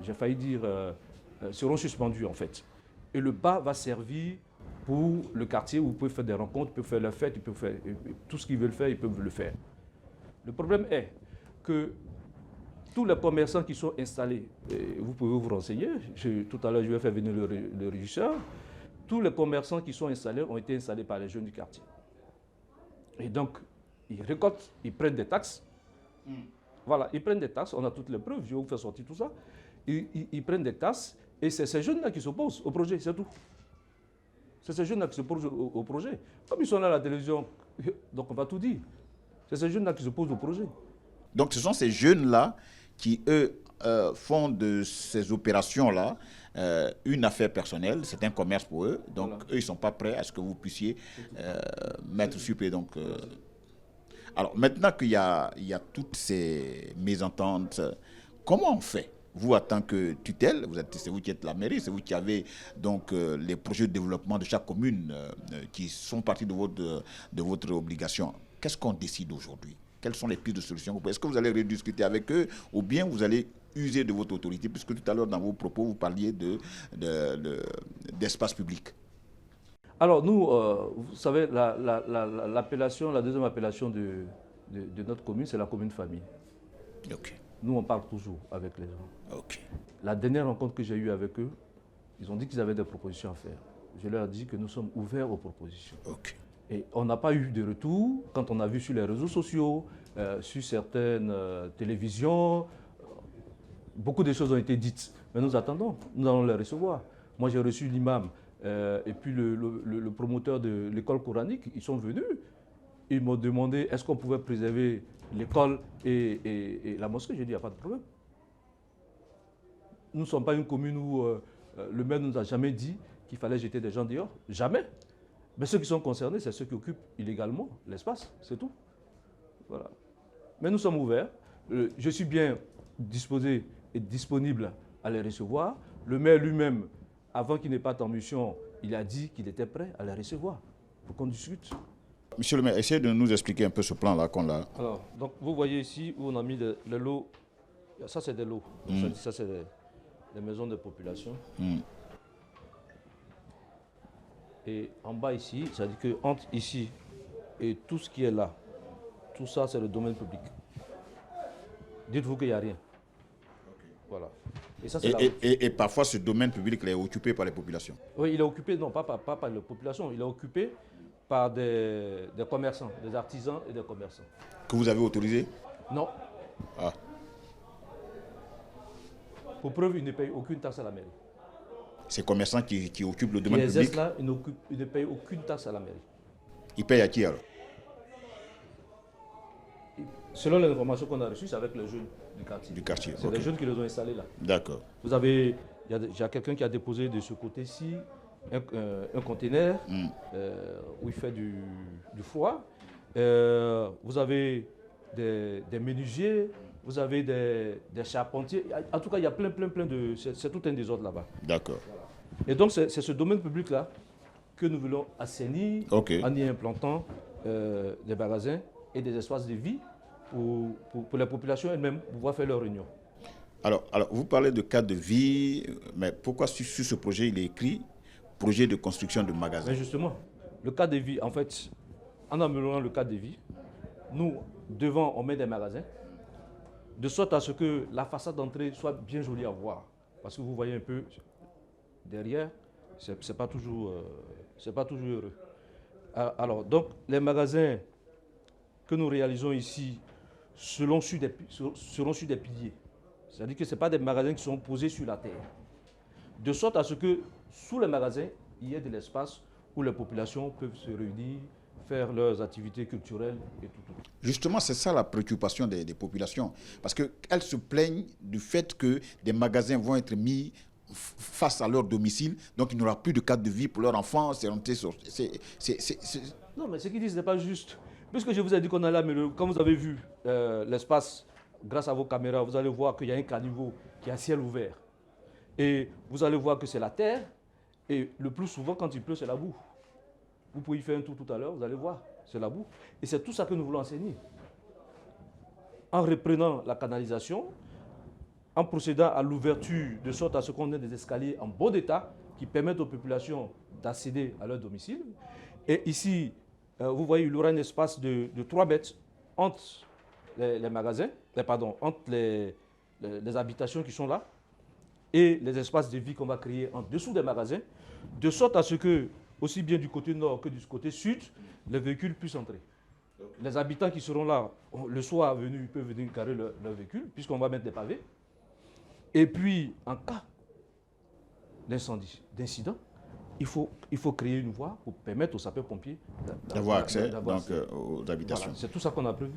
j'ai failli dire, seront suspendus en fait. Et le bas va servir pour le quartier où vous pouvez faire des rencontres, ils peuvent faire la fête, ils peuvent faire tout ce qu'ils veulent faire, ils peuvent le faire. Le problème est que tous les commerçants qui sont installés, vous pouvez vous renseigner, tout à l'heure je vais faire venir le régisseur, tous les commerçants qui sont installés ont été installés par les jeunes du quartier. Et donc, ils récoltent, ils prennent des taxes. Voilà, ils prennent des taxes, on a toutes les preuves, je vais vous faire sortir tout ça. Ils prennent des taxes et c'est ces jeunes-là qui s'opposent au projet, c'est tout. C'est ces jeunes-là qui s'opposent au projet. Comme ils sont là à la télévision, donc on va tout dire. C'est ces jeunes-là qui s'opposent au projet. Donc ce sont ces jeunes-là qui, eux, font de ces opérations-là une affaire personnelle, c'est un commerce pour eux. Donc, eux, ils ne sont pas prêts à ce que vous puissiez mettre sur pied. Donc, alors, maintenant qu'il y a toutes ces mésententes, comment on fait? Vous, en tant que tutelle, c'est vous qui êtes la mairie, c'est vous qui avez donc les projets de développement de chaque commune qui sont partis de votre obligation. Qu'est-ce qu'on décide aujourd'hui? Quelles sont les pistes de solutions? Est-ce que vous allez rediscuter avec eux ou bien vous allez user de votre autorité? Puisque tout à l'heure, dans vos propos, vous parliez d'espace public. Alors nous, vous savez, la deuxième appellation de notre commune, c'est la commune famille. Okay. Nous, on parle toujours avec les gens. Okay. La dernière rencontre que j'ai eue avec eux, ils ont dit qu'ils avaient des propositions à faire. Je leur ai dit que nous sommes ouverts aux propositions. Okay. Et on n'a pas eu de retour quand on a vu sur les réseaux sociaux, sur certaines télévisions, beaucoup de choses ont été dites. Mais nous attendons, nous allons les recevoir. Moi, j'ai reçu l'imam et puis le promoteur de l'école coranique, ils sont venus. Ils m'ont demandé est-ce qu'on pouvait préserver l'école et la mosquée. J'ai dit il n'y a pas de problème. Nous ne sommes pas une commune où le maire ne nous a jamais dit qu'il fallait jeter des gens dehors. Jamais. Mais ceux qui sont concernés, c'est ceux qui occupent illégalement l'espace, c'est tout. Voilà. Mais nous sommes ouverts. Je suis bien disposé et disponible à les recevoir. Le maire lui-même, avant qu'il n'ait pas en mission, il a dit qu'il était prêt à les recevoir pour qu'on discute. Monsieur le maire, essayez de nous expliquer un peu ce plan-là qu'on a. Alors, donc vous voyez ici où on a mis le lot. Ça, c'est des lots. Ça, c'est des maisons de population. Et en bas ici, ça veut dire que entre ici et tout ce qui est là, tout ça, c'est le domaine public. Dites-vous qu'il n'y a rien. Voilà. Et, ça, et parfois, ce domaine public est occupé par les populations. Oui, il est occupé, non, pas par les populations, il est occupé par des commerçants, des artisans et des commerçants. Que vous avez autorisé? Non. Ah. Pour preuve, ils ne payent aucune taxe à la mairie. Ces commerçants qui occupent le domaine public? public Là, ils ne payent aucune taxe à la mairie. Ils payent à qui alors? Selon les informations qu'on a reçues, c'est avec les jeunes du quartier. C'est les jeunes qui les ont installés là. D'accord. Vous avez, il y a quelqu'un qui a déposé de ce côté-ci un conteneur où il fait du foie. Vous avez des menuisiers, vous avez des charpentiers. En tout cas, il y a plein de... C'est tout un désordre là-bas. D'accord. Et donc, c'est ce domaine public-là que nous voulons assainir en y implantant des magasins et des espaces de vie pour les populations elles-mêmes pouvoir faire leurs réunions. Alors, vous parlez de cadre de vie, mais pourquoi sur ce projet, il est écrit projet de construction de magasins? Mais justement, le cadre de vie, en fait, en améliorant le cadre de vie, nous, devant, on met des magasins, de sorte à ce que la façade d'entrée soit bien jolie à voir. Parce que vous voyez un peu derrière, c'est pas toujours heureux. Alors, donc, les magasins que nous réalisons ici seront sur des piliers. C'est-à-dire que ce ne sont pas des magasins qui sont posés sur la terre. De sorte à ce que, sous les magasins, il y ait de l'espace où les populations peuvent se réunir, faire leurs activités culturelles et tout. Justement, c'est ça la préoccupation des populations. Parce qu'elles se plaignent du fait que des magasins vont être mis face à leur domicile, donc il n'y aura plus de cadre de vie pour leurs enfants. Non, mais ce qu'ils disent n'est pas juste. Puisque je vous ai dit qu'on allait améliorer, quand vous avez vu l'espace, grâce à vos caméras, vous allez voir qu'il y a un caniveau qui est à ciel ouvert. Et vous allez voir que c'est la terre, et le plus souvent, quand il pleut, c'est la boue. Vous pouvez y faire un tour tout à l'heure, vous allez voir, c'est la boue. Et c'est tout ça que nous voulons enseigner. En reprenant la canalisation, en procédant à l'ouverture, de sorte à ce qu'on ait des escaliers en bon état, qui permettent aux populations d'accéder à leur domicile. Et ici, vous voyez, il y aura un espace de 3 mètres entre les magasins, entre les habitations qui sont là, et les espaces de vie qu'on va créer en dessous des magasins, de sorte à ce que, aussi bien du côté nord que du côté sud, les véhicules puissent entrer. Les habitants qui seront là, le soir venu, ils peuvent venir garer leur véhicule, puisqu'on va mettre des pavés. Et puis, en cas d'incendie, d'incident, il faut créer une voie pour permettre aux sapeurs-pompiers d'avoir accès aux habitations. Voilà, c'est tout ça qu'on a prévu.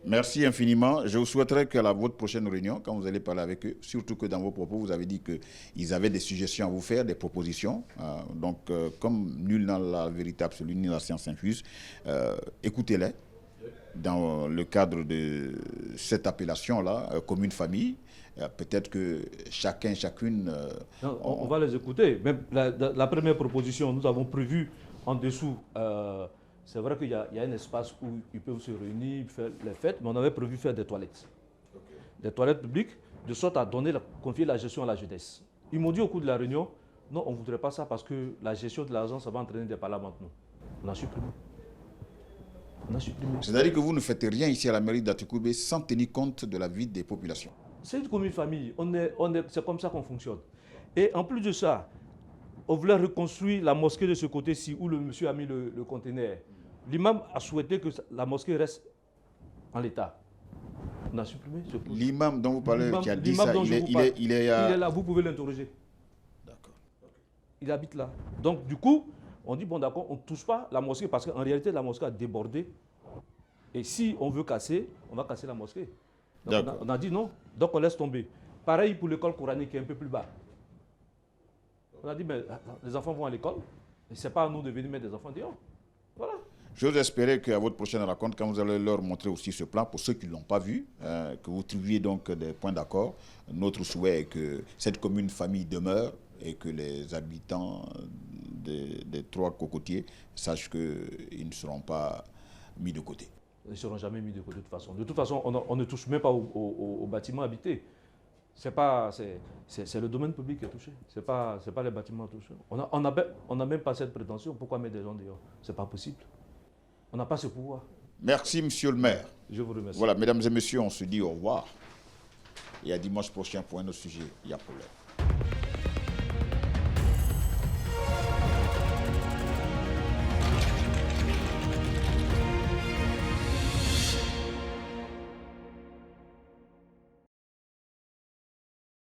Merci infiniment. Je vous souhaiterais qu'à votre prochaine réunion, quand vous allez parler avec eux, surtout que dans vos propos, vous avez dit qu'ils avaient des suggestions à vous faire, des propositions. Comme nul n'a la vérité absolue ni la science infuse, écoutez-les dans le cadre de cette appellation-là, commune famille. Peut-être que chacune... on va les écouter. Même la première proposition, nous avons prévu en dessous... c'est vrai qu'il y a un espace où ils peuvent se réunir, faire les fêtes, mais on avait prévu faire des toilettes. Des toilettes publiques, de sorte à confier la gestion à la jeunesse. Ils m'ont dit au cours de la réunion, non, on ne voudrait pas ça parce que la gestion de l'argent, ça va entraîner des palabres entre nous. On a supprimé. C'est-à-dire que vous ne faites rien ici à la mairie d'Atokoubé sans tenir compte de la vie des populations. C'est une commune famille, c'est comme ça qu'on fonctionne. Et en plus de ça, on voulait reconstruire la mosquée de ce côté-ci où le monsieur a mis le conteneur. L'imam a souhaité que la mosquée reste en l'état. On a supprimé ce projet. L'imam dont vous parlez, qui a dit ça, il est là, vous pouvez l'interroger. D'accord. Il habite là. Donc du coup, on dit, bon d'accord, on ne touche pas la mosquée parce qu'en réalité, la mosquée a débordé. Et si on veut casser, on va casser la mosquée. Donc on a dit non, donc on laisse tomber. Pareil pour l'école coranique qui est un peu plus bas. On a dit, mais les enfants vont à l'école, et ce n'est pas à nous de venir mettre des enfants dehors. Voilà. J'ose espérer qu'à votre prochaine rencontre, quand vous allez leur montrer aussi ce plan, pour ceux qui ne l'ont pas vu, que vous trouviez donc des points d'accord. Notre souhait est que cette commune famille demeure et que les habitants des 3 cocotiers sachent qu'ils ne seront pas mis de côté. Ils ne seront jamais mis de côté de toute façon. De toute façon, on ne touche même pas au bâtiment habité. C'est le domaine public qui est touché. Ce n'est pas les bâtiments touchés. On n'a même pas cette prétention. Pourquoi mettre des gens dehors? Ce n'est pas possible. On n'a pas ce pouvoir. Merci, monsieur le maire. Je vous remercie. Voilà, mesdames et messieurs, on se dit au revoir. Et à dimanche prochain pour un autre sujet. Il y a problème.